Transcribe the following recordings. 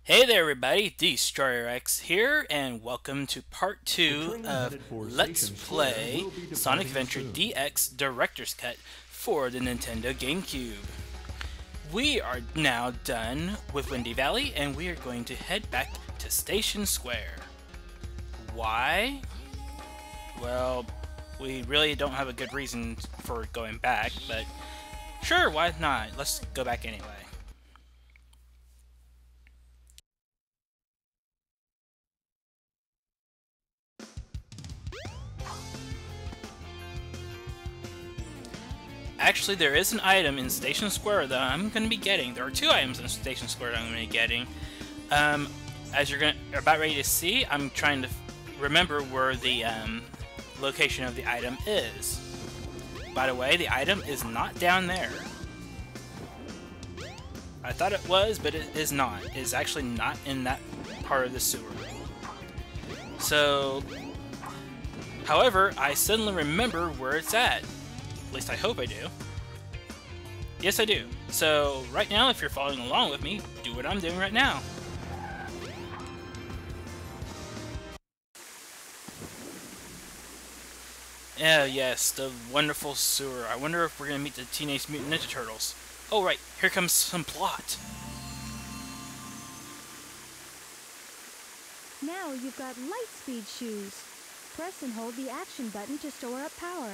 Hey there everybody, Destroyer X here, and welcome to part 2 of Let's Play Sonic Adventure DX Director's Cut for the Nintendo GameCube. We are now done with Windy Valley, and we are going to head back to Station Square. Why? Well, we really don't have a good reason for going back, but sure, why not? Let's go back anyway. Actually, there is an item in Station Square that I'm going to be getting. There are two items in Station Square that I'm going to be getting. As you're about ready to see, I'm trying to remember where the location of the item is. By the way, the item is not down there. I thought it was, but it is not. It is actually not in that part of the sewer. So, however, I suddenly remember where it's at. At least I hope I do. Yes, I do. So, right now, if you're following along with me, do what I'm doing right now. Yeah, yes, the wonderful sewer. I wonder if we're gonna meet the Teenage Mutant Ninja Turtles. Oh, right, here comes some plot. Now you've got light speed shoes. Press and hold the action button to store up power.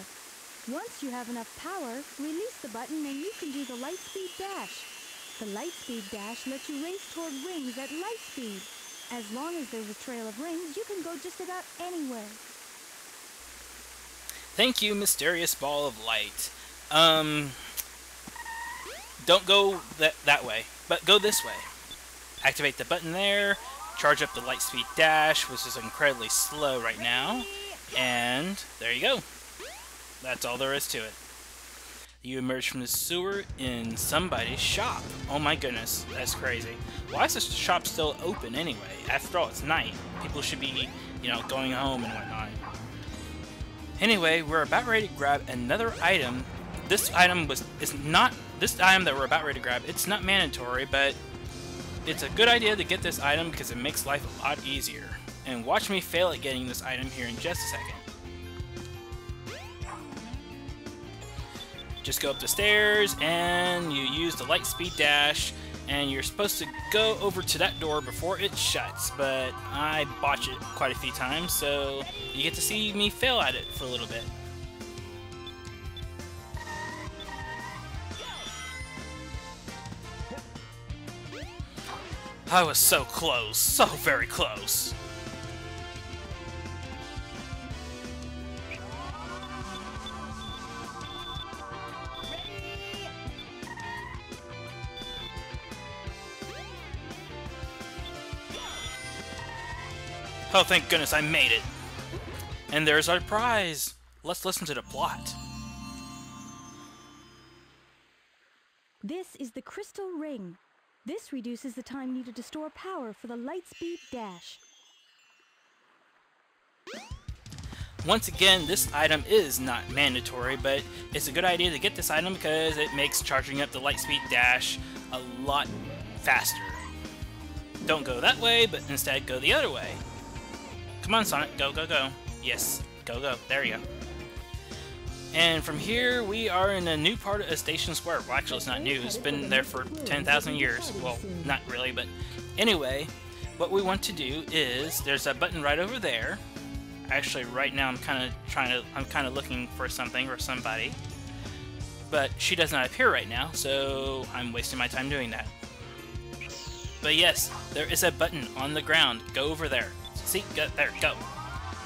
Once you have enough power, release the button and you can do the light speed dash. The light speed dash lets you race toward rings at light speed. As long as there's a trail of rings, you can go just about anywhere. Thank you, mysterious ball of light. Don't go that way, but go this way. Activate the button there, charge up the light speed dash, which is incredibly slow right now, and there you go. That's all there is to it. You emerge from the sewer in somebody's shop. Oh my goodness, that's crazy. Why is this shop still open anyway? After all, it's night. People should be, going home and whatnot. Anyway, we're about ready to grab another item. This item that we're about ready to grab, it's not mandatory, but it's a good idea to get this item because it makes life a lot easier. And watch me fail at getting this item here in just a second. Just go up the stairs and you use the light speed dash, and you're supposed to go over to that door before it shuts, but I botch it quite a few times, so you get to see me fail at it for a little bit. I was so close, so very close. Oh, thank goodness I made it. And there's our prize. Let's listen to the plot. This is the crystal ring. This reduces the time needed to store power for the light speed dash. Once again, this item is not mandatory, but it's a good idea to get this item because it makes charging up the light speed dash a lot faster. Don't go that way, but instead go the other way. Come on, Sonic, go, go, go. Yes, go, go. There you go. And from here, we are in a new part of Station Square. Well, actually, it's not new. It's been there for 10,000 years. Well, not really, but anyway, what we want to do is, there's a button right over there. Actually, right now, I'm kind of looking for something or somebody. But she does not appear right now, so I'm wasting my time doing that. But yes, there is a button on the ground. Go over there. See? Go, there, go.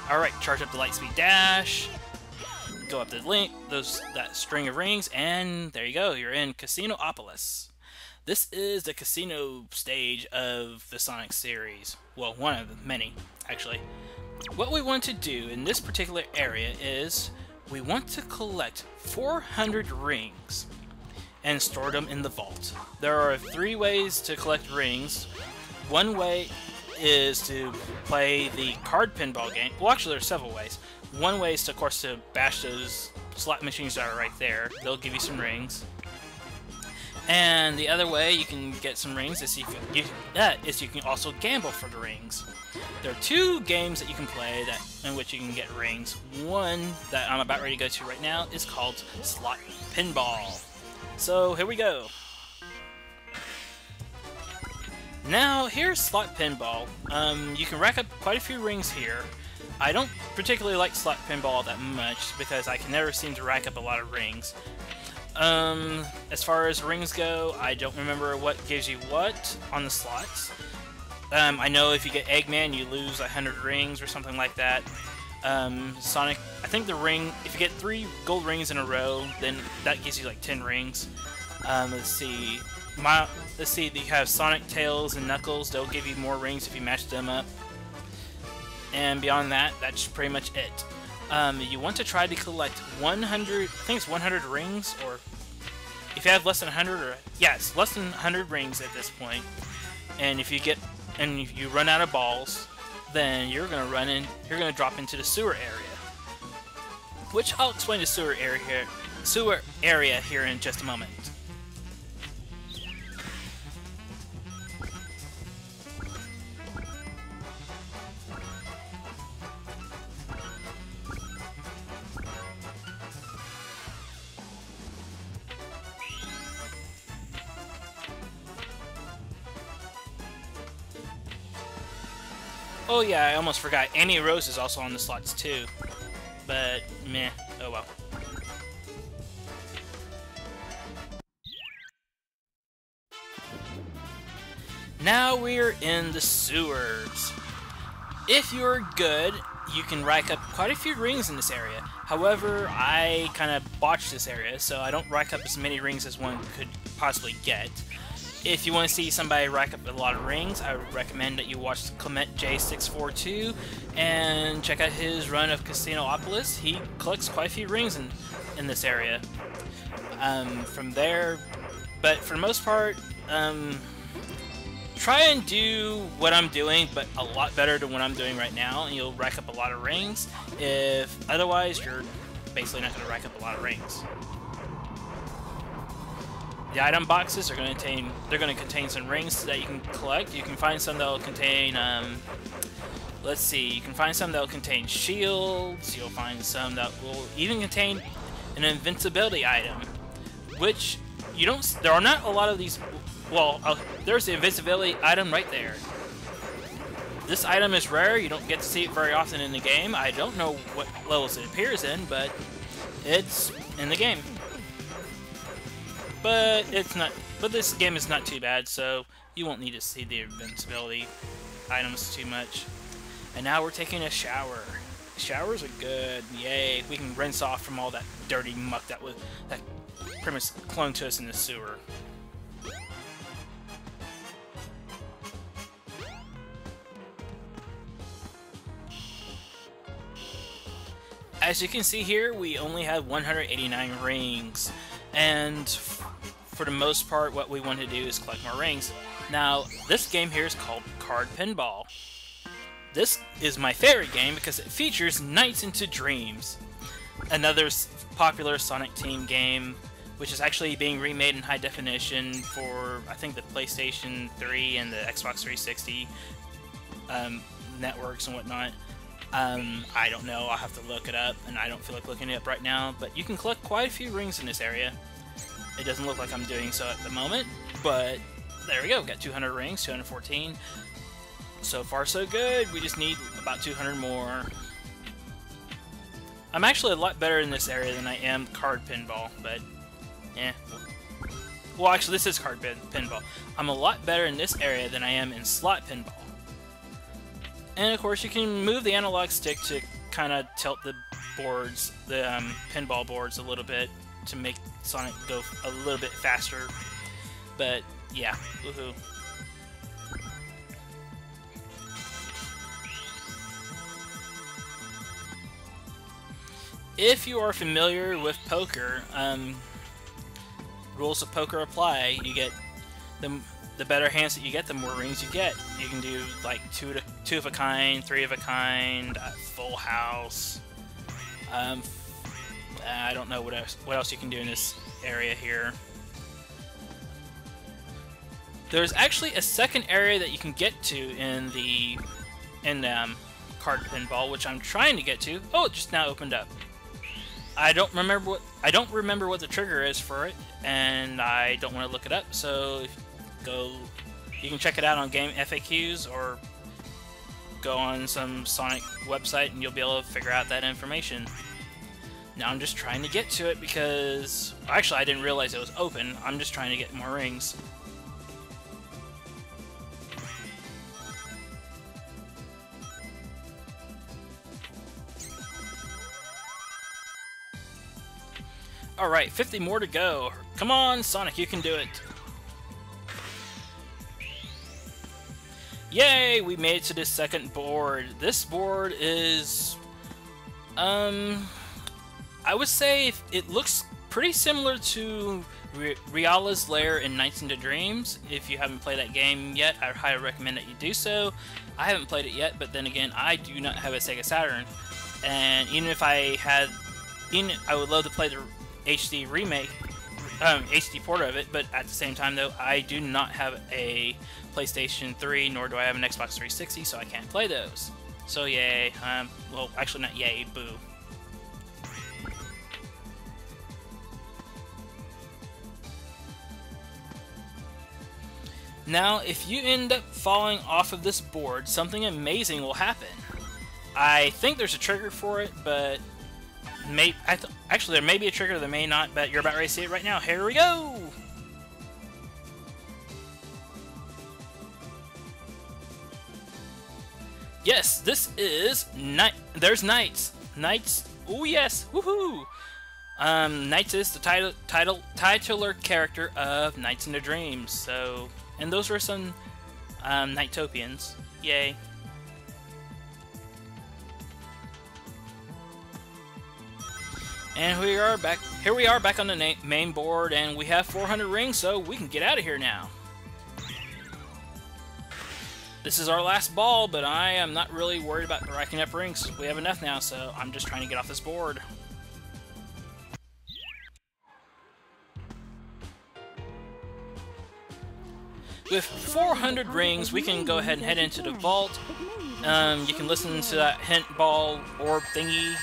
Alright, charge up the light speed dash. Go up the link, that string of rings, and there you go. You're in Casinopolis. This is the casino stage of the Sonic series. Well, one of the many, actually. What we want to do in this particular area is we want to collect 400 rings and store them in the vault. There are 3 ways to collect rings. One way is to play the card pinball game. Well, actually, there's several ways. One way is, of course, to bash those slot machines that are right there. They'll give you some rings. And the other way you can get some rings is you can also gamble for the rings. There are two games that you can play in which you can get rings. One that I'm about ready to go to right now is called Slot Pinball. So here we go. Now here's Slot Pinball. You can rack up quite a few rings here. I don't particularly like Slot Pinball that much because I can never seem to rack up a lot of rings. As far as rings go, I don't remember what gives you what on the slots. I know if you get Eggman, you lose 100 rings or something like that. Sonic, I think the ring, if you get 3 gold rings in a row, then that gives you like 10 rings. Let's see. You have Sonic, Tails, and Knuckles. They'll give you more rings if you match them up. And beyond that, that's pretty much it. You want to try to collect 100, I think it's 100 rings, or if you have less than 100, or yes, less than 100 rings at this point. And if you run out of balls, then you're gonna drop into the sewer area. Which I'll explain the sewer area here in just a moment. Oh yeah, I almost forgot. Annie Rose is also on the slots too. But, meh. Oh well. Now we're in the sewers. If you're good, you can rack up quite a few rings in this area. However, I kind of botched this area, so I don't rack up as many rings as one could possibly get. If you want to see somebody rack up a lot of rings, I would recommend that you watch Clement J642 and check out his run of Casinopolis. He collects quite a few rings in this area. From there, but for the most part, try and do what I'm doing, but a lot better than what I'm doing right now, and you'll rack up a lot of rings. If otherwise, you're basically not going to rack up a lot of rings. The item boxes are going to contain some rings that you can collect. You can find some that will contain, let's see, you can find some that will contain shields. You'll find some that will even contain an invincibility item, which there are not a lot of these. Well, there's the invincibility item right there. This item is rare. You don't get to see it very often in the game. I don't know what levels it appears in, but it's in the game. But it's not. But this game is not too bad, so you won't need to see the invincibility items too much. And now we're taking a shower. Showers are good. Yay! We can rinse off from all that dirty muck that pretty much clung to us in the sewer. As you can see here, we only have 189 rings, and for the most part, what we want to do is collect more rings. Now, this game here is called Card Pinball. This is my favorite game because it features Nights into Dreams, another popular Sonic Team game, which is actually being remade in high definition for, I think, the PlayStation 3 and the Xbox 360 networks and whatnot. I don't know, I'll have to look it up, and I don't feel like looking it up right now, but you can collect quite a few rings in this area. It doesn't look like I'm doing so at the moment, but there we go, got 200 rings, 214. So far so good, we just need about 200 more. I'm actually a lot better in this area than I am Card Pinball, but eh. Well, actually this is Card Pinball. I'm a lot better in this area than I am in Slot Pinball. And of course, you can move the analog stick to kind of tilt the boards, the pinball boards a little bit to make Sonic go a little bit faster. But yeah, woohoo. If you are familiar with poker, rules of poker apply. You get the better hands that you get, the more rings you get. You can do like two of a kind, 3 of a kind, full house. I don't know what else you can do in this area here. There's actually a second area that you can get to in the card pinball, which I'm trying to get to. Oh, it just now opened up. I don't remember what the trigger is for it, and I don't want to look it up. So you can check it out on Game FAQs or go on some Sonic website, and you'll be able to figure out that information. Now I'm just trying to get to it because actually I didn't realize it was open. I'm just trying to get more rings. Alright, 50 more to go. Come on, Sonic, you can do it. Yay, we made it to this second board. This board is, I would say it looks pretty similar to Riala's Lair in Nights into Dreams. If you haven't played that game yet, I highly recommend that you do so. I haven't played it yet, but then again, I do not have a Sega Saturn. And even if I had, I would love to play the HD remake, HD port of it, but at the same time though, I do not have a PlayStation 3, nor do I have an Xbox 360, so I can't play those. So yay, well, actually not yay, boo. Now, if you end up falling off of this board, something amazing will happen. I think there's a trigger for it, but actually, there may be a trigger, there may not, but you're about ready to see it right now. Here we go! Yes, this is There's Nights. Nights. Oh yes, woohoo! Nights is the titular character of Nights into Dreams. So, and those were some Nightopians. Yay! And here we are back on the main board, and we have 400 rings, so we can get out of here now. This is our last ball, but I am not really worried about racking up rings. We have enough now, so I'm just trying to get off this board. With 400 rings, we can go ahead and head into the vault. You can listen to that hint ball orb thingy.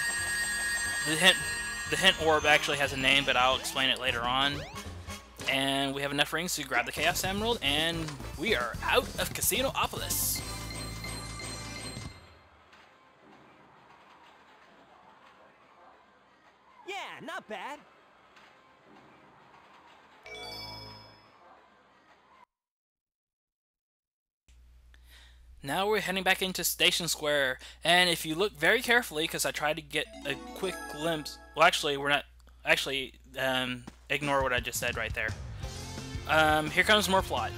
The hint orb actually has a name, but I'll explain it later on. And we have enough rings to grab the Chaos Emerald, and we are out of Casinopolis. Yeah, not bad. Now we're heading back into Station Square, and if you look very carefully, because I tried to get a quick glimpse. Well, actually, we're not. Actually, ignore what I just said right there. Here comes more plot.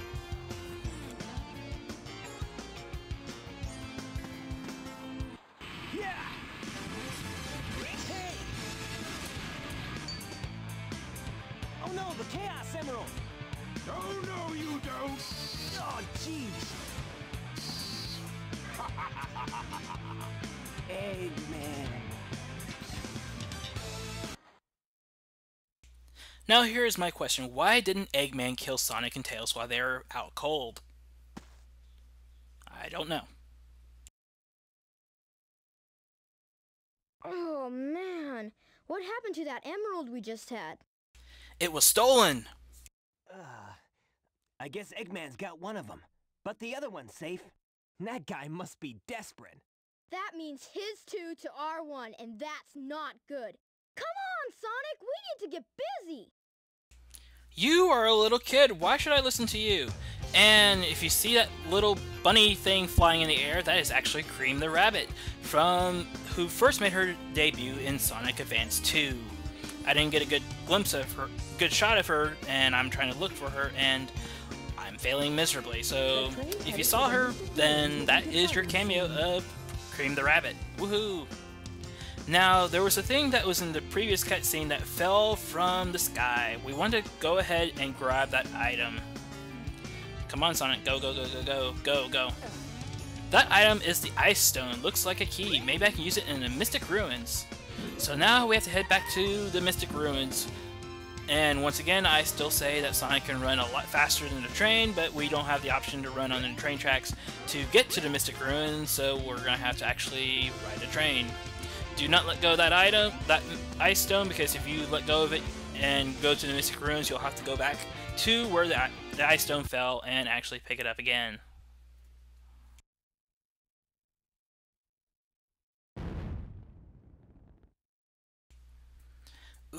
Yeah. Hey. Oh no, the Chaos Emerald. Oh no, you don't. Oh jeez. Eggman. Now here is my question. Why didn't Eggman kill Sonic and Tails while they were out cold? I don't know. Oh man, what happened to that emerald we just had? It was stolen! I guess Eggman's got one of them, but the other one's safe. That guy must be desperate. That means his 2 to our 1, and that's not good. Come on, Sonic, we need to get busy! You are a little kid, why should I listen to you? And if you see that little bunny thing flying in the air, that is actually Cream the Rabbit, who first made her debut in Sonic Advance 2. I didn't get a good glimpse of her, good shot of her, and I'm trying to look for her, and I'm failing miserably. So if you saw her, then that is your cameo of Cream the Rabbit. Woohoo! Now, there was a thing that was in the previous cutscene that fell from the sky. We want to go ahead and grab that item. Come on, Sonic. Go, go, go, go, go, go, go. That item is the Ice Stone. Looks like a key. Maybe I can use it in the Mystic Ruins. So now we have to head back to the Mystic Ruins. And once again, I still say that Sonic can run a lot faster than the train, but we don't have the option to run on the train tracks to get to the Mystic Ruins, so we're going to have to actually ride a train. Do not let go of that ice stone, because if you let go of it and go to the Mystic Ruins, you'll have to go back to where the ice stone fell and actually pick it up again.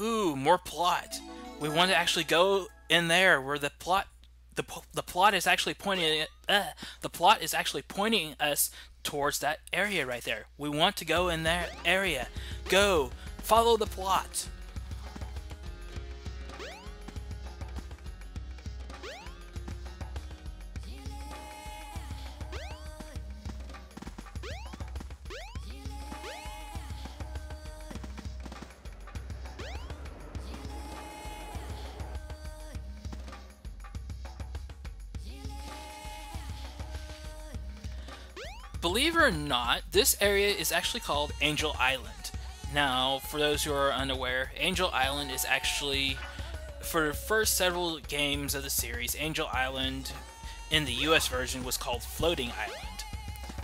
Ooh, more plot. We want to actually go in there where the plot is actually pointing us towards that area right there. We want to go in that area. Go, follow the plot. Believe it or not, this area is actually called Angel Island. Now, for those who are unaware, Angel Island is actually, for the first several games of the series, Angel Island in the US version was called Floating Island.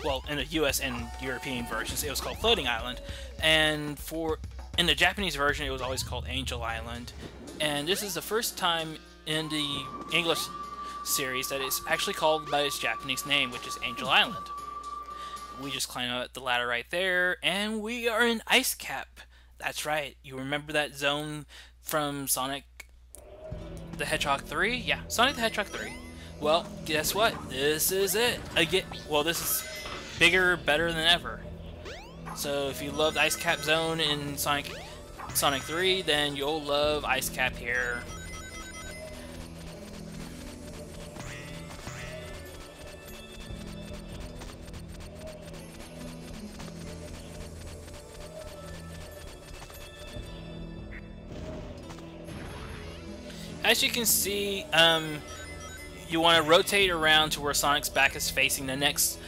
Well, in the US and European versions, it was called Floating Island. And in the Japanese version, it was always called Angel Island. And this is the first time in the English series that it's actually called by its Japanese name, which is Angel Island. We just climb up the ladder right there, and we are in Icecap. That's right. You remember that zone from Sonic the Hedgehog 3? Yeah, Sonic the Hedgehog 3. Well, guess what? This is it. Well, this is bigger, better than ever. So if you loved Icecap Zone in Sonic 3, then you'll love Icecap here. As you can see, you want to rotate around to where Sonic's back is facing the next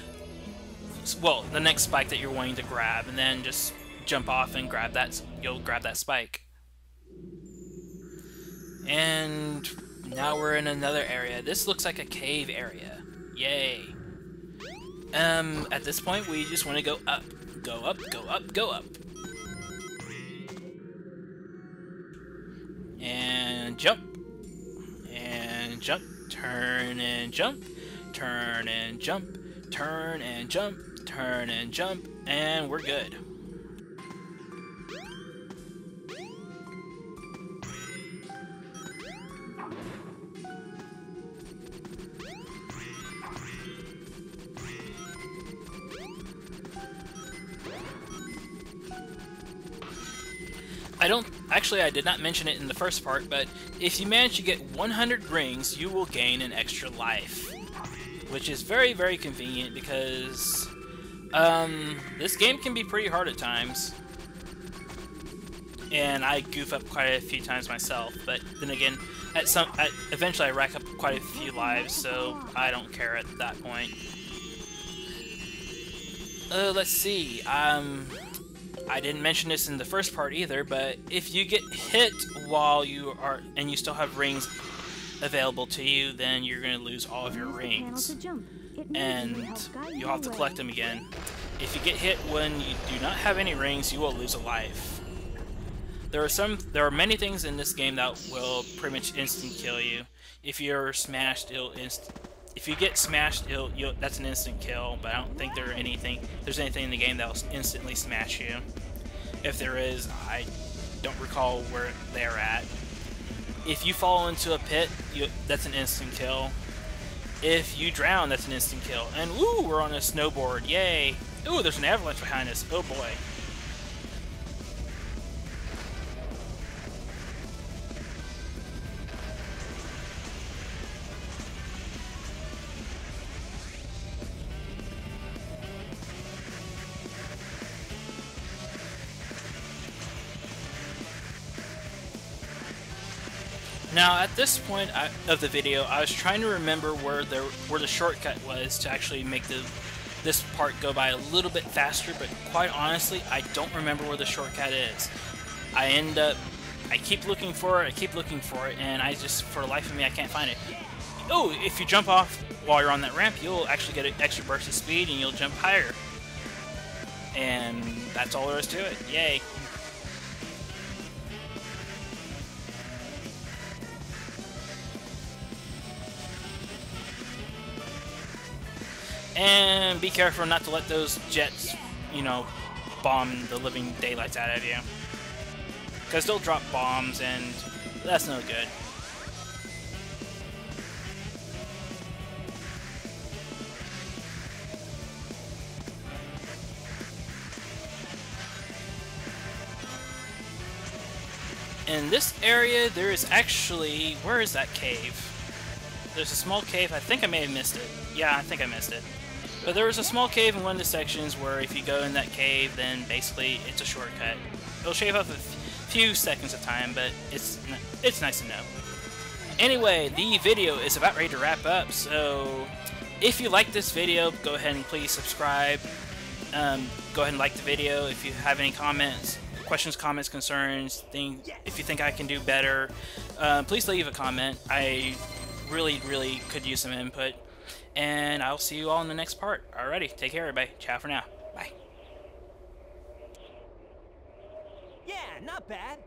spike that you're wanting to grab, and then just jump off and grab that. You'll grab that spike. And now we're in another area. This looks like a cave area. Yay! At this point, we just want to go up, go up, go up, go up, and jump. And jump, turn and jump, turn and jump, turn and jump, turn and jump, and we're good. I did not mention it in the first part, but if you manage to get 100 rings, you will gain an extra life, which is very, very convenient because this game can be pretty hard at times, and I goof up quite a few times myself. But then again, eventually I rack up quite a few lives, so I don't care at that point. Let's see. I didn't mention this in the first part either, but if you get hit while you are, and you still have rings available to you, then you're going to lose all of your rings. And you'll have to collect them again. If you get hit when you do not have any rings, you will lose a life. There are many things in this game that will pretty much instant kill you. If you're smashed, if you get smashed, that's an instant kill, but I don't think there's anything in the game that will instantly smash you. If there is, I don't recall where they're at. If you fall into a pit, that's an instant kill. If you drown, that's an instant kill. And ooh, we're on a snowboard, yay! Ooh, there's an avalanche behind us, oh boy. Now, at this point of the video, I was trying to remember where the shortcut was to actually make this part go by a little bit faster, but quite honestly, I don't remember where the shortcut is. I end up I keep looking for it, and I just, for the life of me, I can't find it. Oh, if you jump off while you're on that ramp, you'll actually get an extra burst of speed, and you'll jump higher. And that's all there is to it. Yay. And be careful not to let those jets, you know, bomb the living daylights out of you. Because they'll drop bombs, and that's no good. In this area, there is actually... Where is that cave? There's a small cave. I think I may have missed it. Yeah, I think I missed it. But there was a small cave in one of the sections where if you go in that cave, then basically it's a shortcut. It'll shave off a few seconds of time, but it's nice to know. Anyway, the video is about ready to wrap up, so if you like this video, go ahead and please subscribe. Go ahead and like the video. If you have any comments, questions, comments, concerns, if you think I can do better, please leave a comment. I really could use some input. And I'll see you all in the next part. Alrighty, take care everybody. Ciao for now. Bye. Yeah, not bad.